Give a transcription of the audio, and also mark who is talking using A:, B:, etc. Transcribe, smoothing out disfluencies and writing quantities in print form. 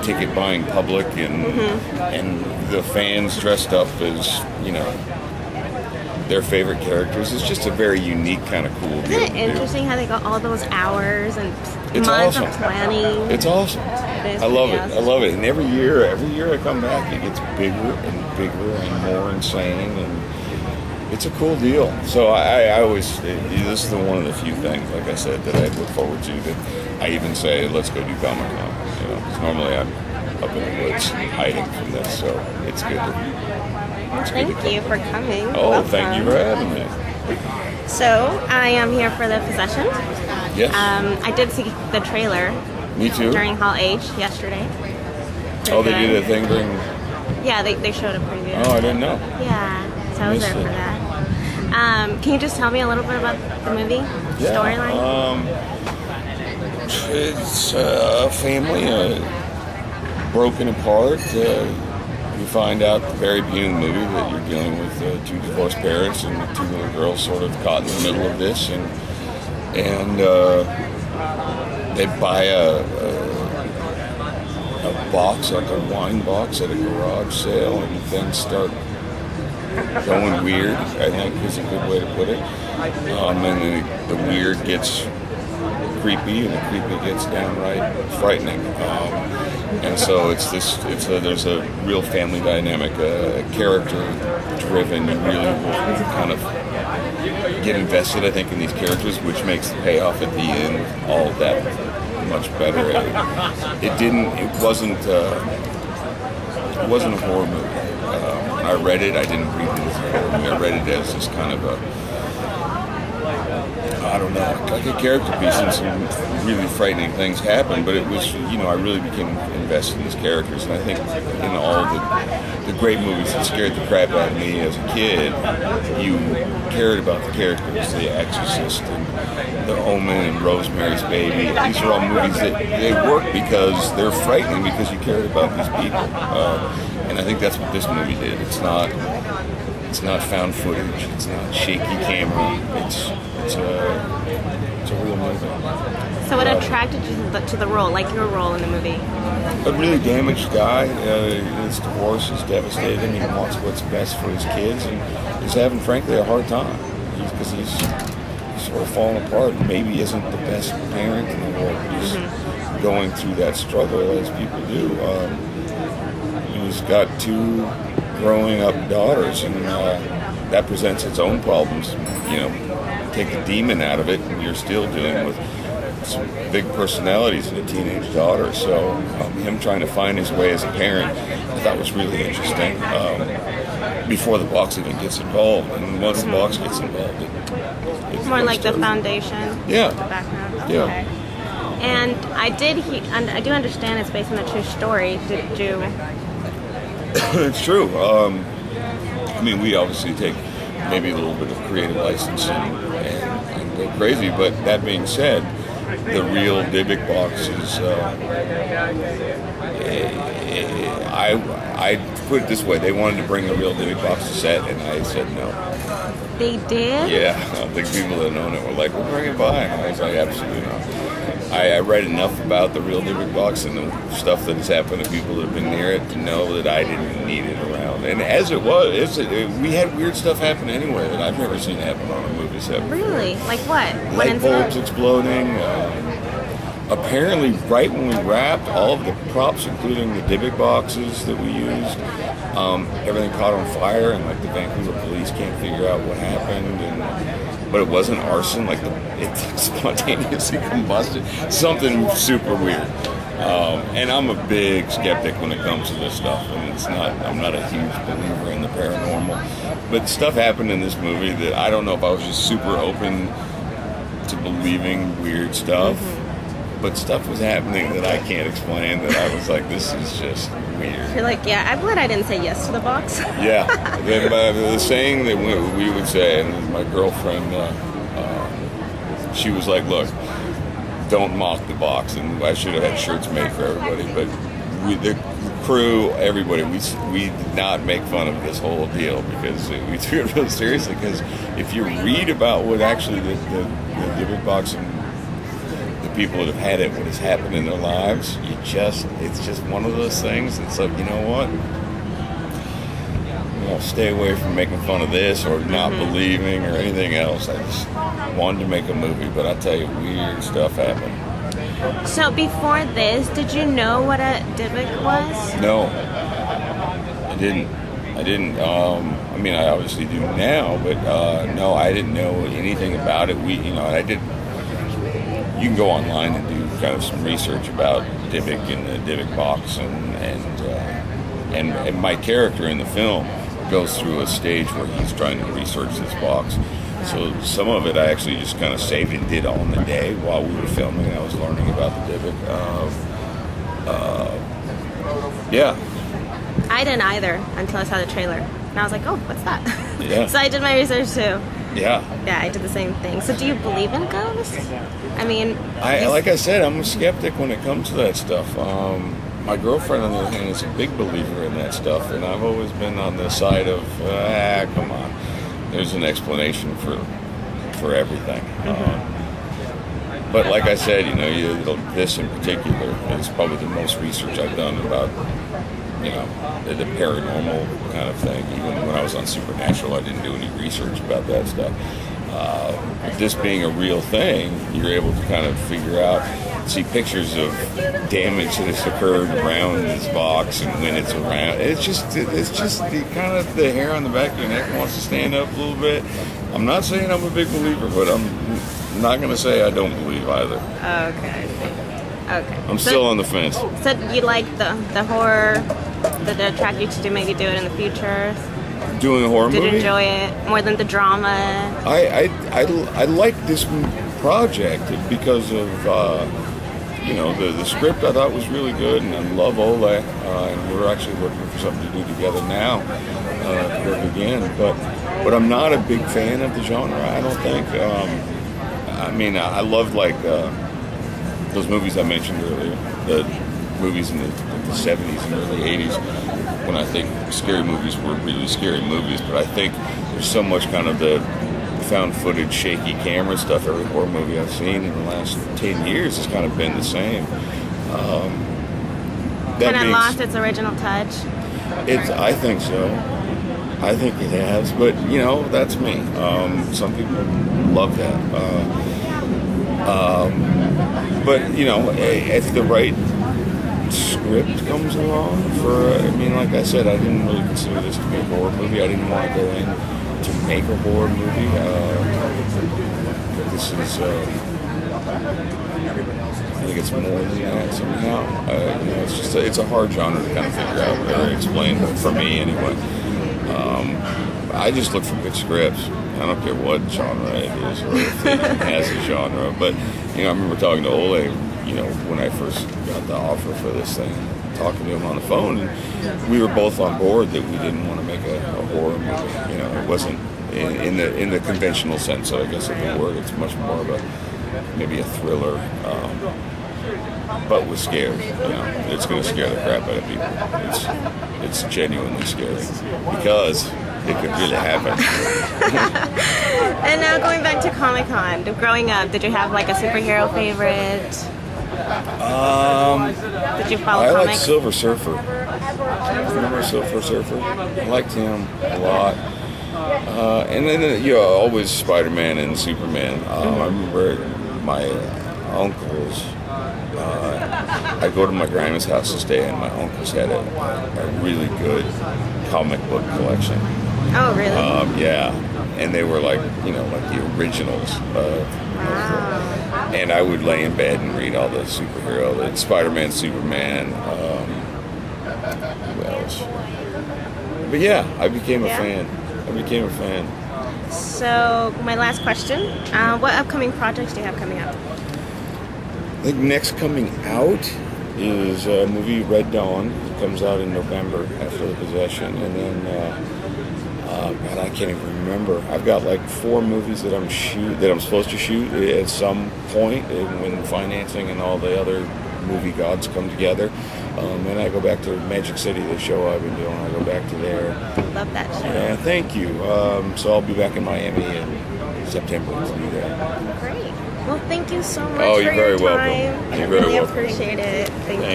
A: ticket buying public and the fans dressed up as, their favorite characters. It's just a very unique kind of cool deal.
B: Isn't it interesting how they got all those hours and
A: It's
B: months
A: awesome.
B: of planning?
A: It's awesome.
B: It is
A: I love
B: pretty
A: it. I
B: awesome.
A: love it. And every year I come back, it gets bigger and bigger and more insane, and it's a cool deal. So I always, this is one of the few things, like I said, that I look forward to. That I even say, let's go do Comic-Con. Because normally I'm up in the woods hiding from this, so it's good.
B: Thank you for coming.
A: Oh,
B: Welcome.
A: thank you for having me.
B: So, I am here for the Possession.
A: Yes.
B: I did see the trailer
A: Me too.
B: during Hall H yesterday.
A: Oh, they did a thing during.
B: Yeah, they showed a preview.
A: Oh, I didn't know.
B: Yeah, so I was there
A: Missed
B: for
A: it.
B: that. Can you just tell me a little bit about the movie storyline?
A: It's a family broken apart. You find out at the very beginning of the movie that you're dealing with two divorced parents and two little girls sort of caught in the middle of this, and they buy a box, like a wine box, at a garage sale, and things start going weird, I think is a good way to put it. And then the weird gets creepy, and the creepy gets downright frightening. And so there's a real family dynamic, character-driven. You really will kind of get invested, I think, in these characters, which makes the payoff at the end all that much better. It wasn't a horror movie. I read it. I didn't read it as a horror movie. I read it as just kind of like a character piece, and some really frightening things happened. But it was, I really became invested in these characters, and I think in all the great movies that scared the crap out of me as a kid, you cared about the characters, The Exorcist and The Omen and Rosemary's Baby. These are all movies that they work because they're frightening because you cared about these people. And I think that's what this movie did. It's not found footage. It's not shaky camera. It's a real movie.
B: So what attracted you to the role, like your role in the movie?
A: A really damaged guy. His divorce is devastating. He wants what's best for his kids, and he's having, frankly, a hard time because he's sort of falling apart. And maybe isn't the best parent in the world. He's going through that struggle as people do. He's got two growing up daughters, and that presents its own problems. Take the demon out of it, and you're still dealing with some big personalities and a teenage daughter. So him trying to find his way as a parent, I thought was really interesting. Before the box even gets involved, and once the box gets involved, it's
B: More like the foundation.
A: Yeah.
B: The background. Okay.
A: Yeah.
B: And I do understand it's based on a true story. Did you?
A: It's true. We obviously take maybe a little bit of creative license and go crazy, but that being said, the real Dybbuk box is, I put it this way, they wanted to bring the real Dybbuk box to set, and I said no.
B: They did?
A: Yeah, I think people that own it were like, we'll bring it by, and I was like, absolutely not. I read enough about the real Dybbuk box and the stuff that has happened to people that have been near it to know that I didn't need it around. And as it was, we had weird stuff happen anyway that I've never seen happen on a movie set before.
B: Really? Like what?
A: Light bulbs exploding. Apparently, right when we wrapped, all of the props, including the Dybbuk boxes that we used, everything caught on fire, and like the Vancouver police can't figure out what happened. But it wasn't arson, like it spontaneously combusted. Something super weird. And I'm a big skeptic when it comes to this stuff, and I'm not a huge believer in the paranormal. But stuff happened in this movie that I don't know if I was just super open to believing weird stuff. But stuff was happening that I can't explain, that I was like, this is just weird.
B: You're like, yeah, I'm glad I didn't say yes to the box.
A: Yeah. The saying that we would say, and my girlfriend, she was like, look, don't mock the box. And I should have had shirts made for everybody. But the crew, everybody, we did not make fun of this whole deal because we took it real seriously. Because if you read about what actually the Dybbuk box and people that have had it, what has happened in their lives, it's just one of those things. It's like, you know what? I'll stay away from making fun of this or not believing or anything else. I just wanted to make a movie, but I tell you, weird stuff happened.
B: So before this, did you know what a Dybbuk was?
A: No, I didn't. I mean, I obviously do now, but no, I didn't know anything about it. I did. You can go online and do kind of some research about Dybbuk and the Dybbuk box, and my character in the film goes through a stage where he's trying to research this box. So some of it I actually just kind of saved and did on the day while we were filming. I was learning about the Dybbuk. Yeah.
B: I didn't either until I saw the trailer. And I was like, oh, what's that?
A: Yeah.
B: So I did my research too.
A: Yeah.
B: Yeah, I did the same thing. So do you believe in ghosts? I mean...
A: Like I said, I'm a skeptic when it comes to that stuff. My girlfriend, on the other hand, is a big believer in that stuff, and I've always been on the side of, come on. There's an explanation for everything. But like I said, this in particular is probably the most research I've done about, the paranormal kind of thing. Even when I was on Supernatural, I didn't do any research about that stuff. This being a real thing, you're able to kind of figure out, see pictures of damage that has occurred around this box and when it's around. It's just the kind of the hair on the back of your neck wants to stand up a little bit. I'm not saying I'm a big believer, but I'm not going to say I don't believe either.
B: Okay.
A: I'm still on the fence.
B: So you like the horror that attract you to maybe do it in the future?
A: Doing a horror movie?
B: Did you enjoy it more than the drama?
A: I like this project because of the script. I thought was really good, and I love Ole, and we're actually looking for something to do together now to work again. But I'm not a big fan of the genre. I don't think. I loved those movies I mentioned earlier, the movies in the 70s and early 80s, when I think scary movies were really scary movies. But I think there's so much kind of the found footage, shaky camera stuff. Every horror movie I've seen in the last 10 years has kind of been the same.
B: Kind of lost its original touch?
A: I think so. I think it has, but that's me. Some people love that. But if the right script comes along like I said, I didn't really consider this to be a horror movie. I didn't want to go in to make a horror movie. This is, I think it's more than that somehow. It's a hard genre to kind of figure out or explain for me anyway. I just look for good scripts. I don't care what genre it is or if it has a genre. But, I remember talking to Ole, when I first got the offer for this thing, talking to him on the phone, and we were both on board that we didn't want to make a horror movie. It wasn't in the conventional sense, I guess, of the word. It's much more of maybe a thriller, but with scares. It's going to scare the crap out of people. It's genuinely scary because it could really happen.
B: And now going back to Comic-Con, growing up, did you have a superhero favorite? Did you follow
A: I
B: comics?
A: like Silver Surfer. Remember Silver Surfer? I liked him a lot. And then always Spider-Man and Superman. I remember my uncles. I'd go to my grandma's house to stay, and my uncles had a really good comic book collection.
B: Oh, really?
A: Yeah, and they were like the originals.
B: Wow.
A: And I would lay in bed and read all the superhero, Spider-Man, Superman. Who else? But yeah, I became a fan.
B: So my last question: what upcoming projects do you have coming up?
A: I think next coming out is a movie, Red Dawn. It comes out in November after The Possession, and then God, I can't even remember. I've got 4 movies that I'm supposed to shoot at some point when financing and all the other movie gods come together. Then I go back to Magic City, the show I've been doing. I go back to there.
B: Love that show.
A: Yeah, thank you. So I'll be back in Miami in September to do that.
B: Great. Well, thank you so much
A: Oh,
B: for
A: you're
B: your
A: very
B: time.
A: welcome.
B: I
A: You're very
B: really
A: welcome.
B: appreciate it. Thank you.